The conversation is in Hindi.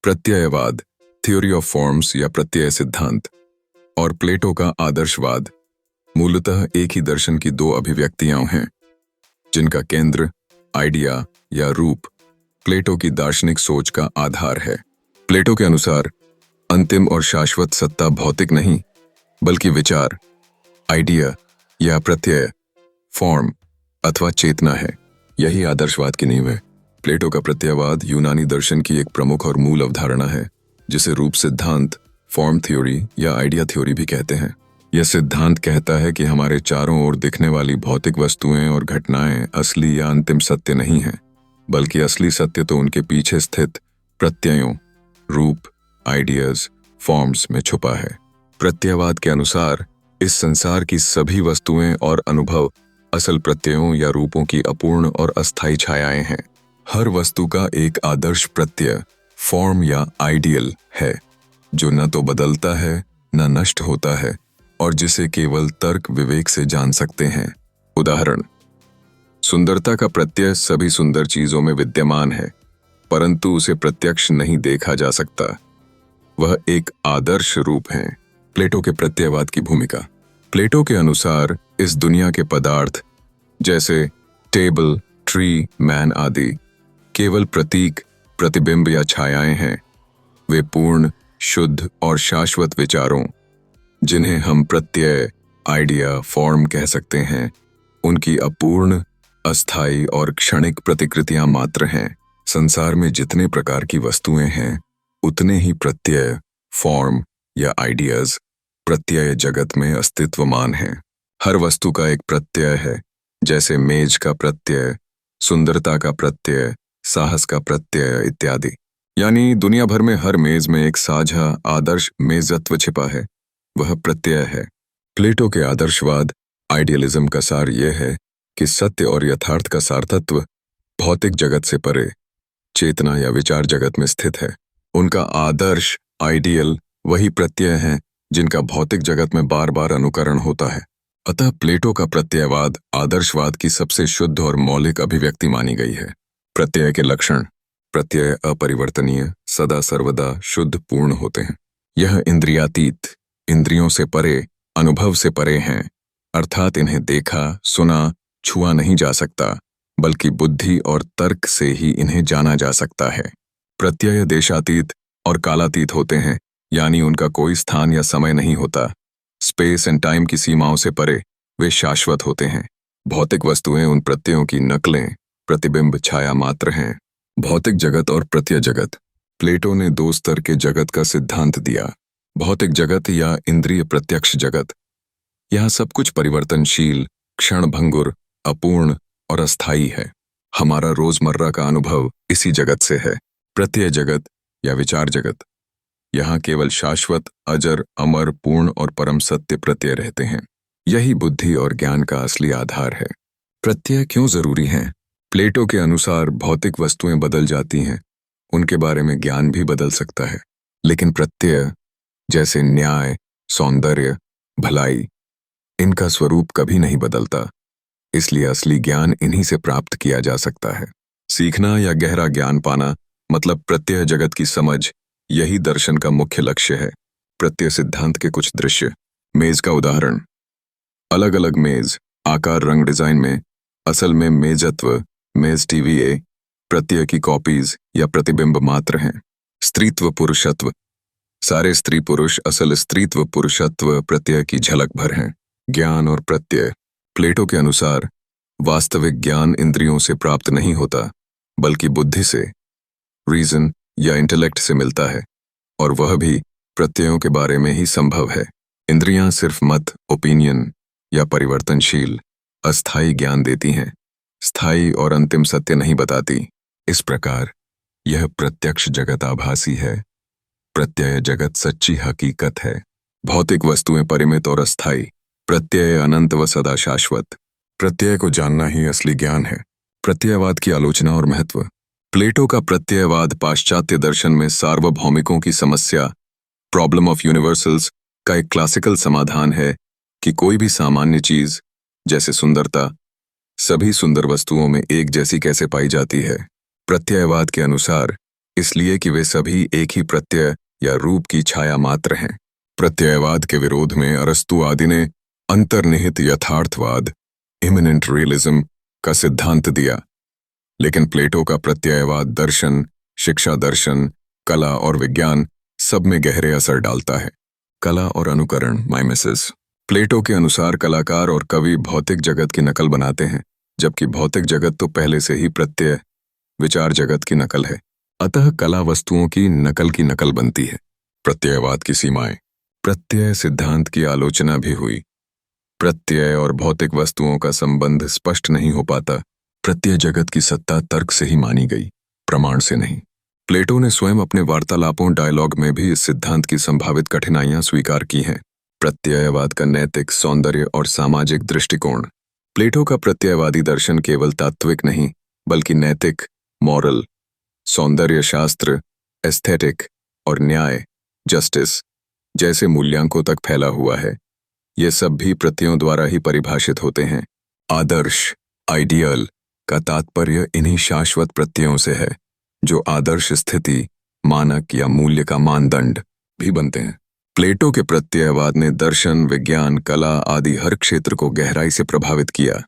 प्रत्ययवाद, थ्योरी ऑफ फॉर्म्स या प्रत्यय सिद्धांत, और प्लेटो का आदर्शवाद मूलतः एक ही दर्शन की दो अभिव्यक्तियां हैं जिनका केंद्र आइडिया या रूप प्लेटो की दार्शनिक सोच का आधार है। प्लेटो के अनुसार अंतिम और शाश्वत सत्ता भौतिक नहीं बल्कि विचार, आइडिया या प्रत्यय, फॉर्म अथवा चेतना है। यही आदर्शवाद की नींव है। प्लेटो का प्रत्ययवाद यूनानी दर्शन की एक प्रमुख और मूल अवधारणा है जिसे रूप सिद्धांत, फॉर्म थ्योरी या आइडिया थ्योरी भी कहते हैं। यह सिद्धांत कहता है कि हमारे चारों ओर दिखने वाली भौतिक वस्तुएं और घटनाएं असली या अंतिम सत्य नहीं हैं, बल्कि असली सत्य तो उनके पीछे स्थित प्रत्ययों, रूप, आइडियाज, फॉर्म्स में छुपा है। प्रत्ययवाद के अनुसार इस संसार की सभी वस्तुएं और अनुभव असल प्रत्ययों या रूपों की अपूर्ण और अस्थायी छायाएं हैं। हर वस्तु का एक आदर्श प्रत्यय, फॉर्म या आइडियल है जो न तो बदलता है न नष्ट होता है और जिसे केवल तर्क विवेक से जान सकते हैं। उदाहरण, सुंदरता का प्रत्यय सभी सुंदर चीजों में विद्यमान है परंतु उसे प्रत्यक्ष नहीं देखा जा सकता। वह एक आदर्श रूप है। प्लेटो के प्रत्ययवाद की भूमिका। प्लेटो के अनुसार इस दुनिया के पदार्थ जैसे टेबल, ट्री, मैन आदि केवल प्रतीक, प्रतिबिंब या छायाएं हैं। वे पूर्ण, शुद्ध और शाश्वत विचारों, जिन्हें हम प्रत्यय, आइडिया, फॉर्म कह सकते हैं, उनकी अपूर्ण, अस्थायी और क्षणिक प्रतिकृतियां मात्र हैं। संसार में जितने प्रकार की वस्तुएं हैं उतने ही प्रत्यय, फॉर्म या आइडियाज प्रत्यय जगत में अस्तित्वमान हैं। हर वस्तु का एक प्रत्यय है, जैसे मेज का प्रत्यय, सुंदरता का प्रत्यय, साहस का प्रत्यय इत्यादि। यानी दुनिया भर में हर मेज में एक साझा आदर्श मेजत्व छिपा है, वह प्रत्यय है। प्लेटो के आदर्शवाद, आइडियलिज्म का सार यह है कि सत्य और यथार्थ का सारतत्व भौतिक जगत से परे, चेतना या विचार जगत में स्थित है। उनका आदर्श, आइडियल वही प्रत्यय हैं जिनका भौतिक जगत में बार बार अनुकरण होता है। अतः प्लेटो का प्रत्ययवाद आदर्शवाद की सबसे शुद्ध और मौलिक अभिव्यक्ति मानी गई है। प्रत्यय के लक्षण। प्रत्यय अपरिवर्तनीय, सदा सर्वदा शुद्ध, पूर्ण होते हैं। यह इंद्रियातीत, इंद्रियों से परे, अनुभव से परे हैं, अर्थात इन्हें देखा, सुना, छुआ नहीं जा सकता, बल्कि बुद्धि और तर्क से ही इन्हें जाना जा सकता है। प्रत्यय देशातीत और कालातीत होते हैं, यानी उनका कोई स्थान या समय नहीं होता। स्पेस एंड टाइम की सीमाओं से परे वे शाश्वत होते हैं। भौतिक वस्तुएं उन प्रत्ययों की नकलें, प्रतिबिंब, छाया मात्र हैं। भौतिक जगत और प्रत्यय जगत। प्लेटो ने दो स्तर के जगत का सिद्धांत दिया, भौतिक जगत या इंद्रिय प्रत्यक्ष जगत। यहाँ सब कुछ परिवर्तनशील, क्षणभंगुर, अपूर्ण और अस्थायी है। हमारा रोजमर्रा का अनुभव इसी जगत से है। प्रत्यय जगत या विचार जगत। यहाँ केवल शाश्वत, अजर, अमर, पूर्ण और परम सत्य प्रत्यय रहते हैं। यही बुद्धि और ज्ञान का असली आधार है। प्रत्यय क्यों जरूरी हैं? प्लेटो के अनुसार भौतिक वस्तुएं बदल जाती हैं, उनके बारे में ज्ञान भी बदल सकता है, लेकिन प्रत्यय जैसे न्याय, सौंदर्य, भलाई, इनका स्वरूप कभी नहीं बदलता। इसलिए असली ज्ञान इन्हीं से प्राप्त किया जा सकता है। सीखना या गहरा ज्ञान पाना मतलब प्रत्यय जगत की समझ, यही दर्शन का मुख्य लक्ष्य है। प्रत्यय सिद्धांत के कुछ दृश्य। मेज का उदाहरण। अलग अलग मेज, आकार, रंग, डिजाइन में असल में मेजत्व, मेज टीवीए, प्रत्यय की कॉपीज या प्रतिबिंब मात्र हैं। स्त्रीत्व, पुरुषत्व। सारे स्त्री पुरुष असल स्त्रीत्व, पुरुषत्व प्रत्यय की झलक भर हैं। ज्ञान और प्रत्यय। प्लेटो के अनुसार वास्तविक ज्ञान इंद्रियों से प्राप्त नहीं होता बल्कि बुद्धि से, रीजन या इंटेलेक्ट से मिलता है, और वह भी प्रत्ययों के बारे में ही संभव है। इंद्रियां सिर्फ मत, ओपिनियन या परिवर्तनशील, अस्थायी ज्ञान देती हैं, स्थायी और अंतिम सत्य नहीं बताती। इस प्रकार यह प्रत्यक्ष जगत आभासी है, प्रत्यय जगत सच्ची हकीकत है। भौतिक वस्तुएं परिमित और अस्थायी, प्रत्यय अनंत व सदा शाश्वत। प्रत्यय को जानना ही असली ज्ञान है। प्रत्ययवाद की आलोचना और महत्व। प्लेटो का प्रत्ययवाद पाश्चात्य दर्शन में सार्वभौमिकों की समस्या, प्रॉब्लम ऑफ यूनिवर्सल्स, का एक क्लासिकल समाधान है कि कोई भी सामान्य चीज जैसे सुंदरता सभी सुंदर वस्तुओं में एक जैसी कैसे पाई जाती है। प्रत्ययवाद के अनुसार इसलिए कि वे सभी एक ही प्रत्यय या रूप की छाया मात्र हैं। प्रत्ययवाद के विरोध में अरस्तु आदि ने अंतर्निहित यथार्थवाद, इमिनेंट रियलिज्म का सिद्धांत दिया, लेकिन प्लेटो का प्रत्ययवाद दर्शन, शिक्षा दर्शन, कला और विज्ञान सब में गहरे असर डालता है। कला और अनुकरण, माइमेसिस। प्लेटो के अनुसार कलाकार और कवि भौतिक जगत की नकल बनाते हैं, जबकि भौतिक जगत तो पहले से ही प्रत्यय विचार जगत की नकल है। अतः कला वस्तुओं की नकल बनती है। प्रत्ययवाद की सीमाएं। प्रत्यय सिद्धांत की आलोचना भी हुई। प्रत्यय और भौतिक वस्तुओं का संबंध स्पष्ट नहीं हो पाता। प्रत्यय जगत की सत्ता तर्क से ही मानी गई, प्रमाण से नहीं। प्लेटो ने स्वयं अपने वार्तालापों, डायलॉग में भी इस सिद्धांत की संभावित कठिनाइयां स्वीकार की हैं। प्रत्ययवाद का नैतिक, सौंदर्य और सामाजिक दृष्टिकोण। प्लेटो का प्रत्ययवादी दर्शन केवल तात्विक नहीं, बल्कि नैतिक, मॉरल, सौंदर्य शास्त्र, एस्थेटिक और न्याय, जस्टिस जैसे मूल्यांकों तक फैला हुआ है। ये सब भी प्रत्ययों द्वारा ही परिभाषित होते हैं। आदर्श, आइडियल का तात्पर्य इन्हीं शाश्वत प्रत्ययों से है, जो आदर्श स्थिति, मानक या मूल्य का मानदंड भी बनते हैं। प्लेटो के प्रत्ययवाद ने दर्शन, विज्ञान, कला आदि हर क्षेत्र को गहराई से प्रभावित किया।